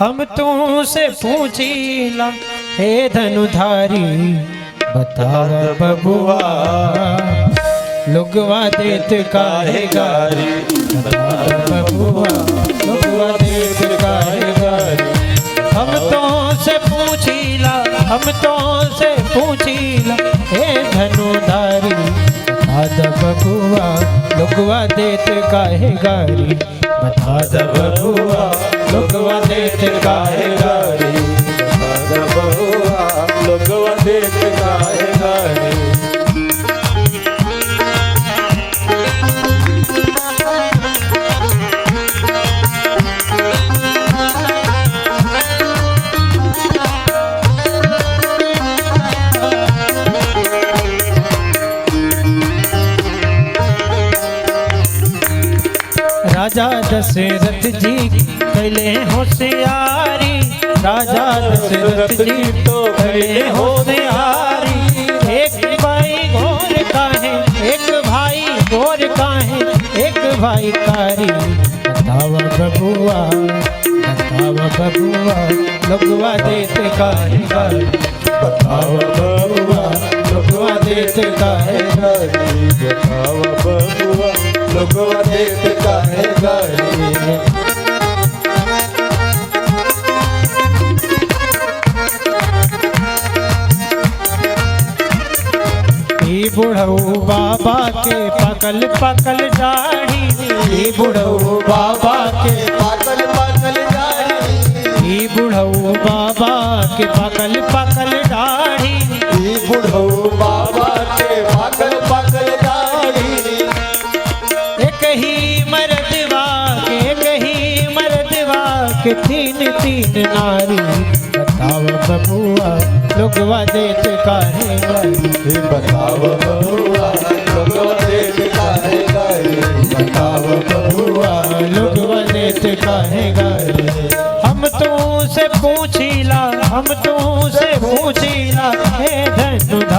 हम तुमसे पूछीला हे धनुधारी बताव बबुआ लुगवा देत काहे गारी बबुआ लुगवा देत काहे गारी हम तुमसे पूछीला हे धनुधारी बता बबुआ लुगवा देत काहे गारी बता बबुआ लुगवा देत काहे गारी बता बबुआ लुगवा देत काहे गारी। राजा दशरथ जी कैले होशियारी राजा दशरथ जी तो कैले होशियारी एक भाई घोर काहे एक भाई घोर काहे एक भाई कारी बताव बबुआ लुगवा देत काहे गारी बताव बबुआ लुगवा देत काहे गारी बताव बबुआ लुगवा देत काहे गारी। बुढ़ऊ बाबा के पकल पकल दाढ़ी बुढ़ऊ बाबा के पाकल पाकल दाढ़ी बुढ़ऊ बाबा के पकल पकल दाढ़ी बुढ़ऊ बाबा के पाकल पाकल दाढ़ी एक ही मर्दवा के तीन तीन नारी बताव बबुआ लुगवा देत काहे गारी बताव बबुआ लुगवा देत काहे गारी बताव बबुआ लुगवा देत काहे गारी हम तुमसे पूछीला हे धनुधारी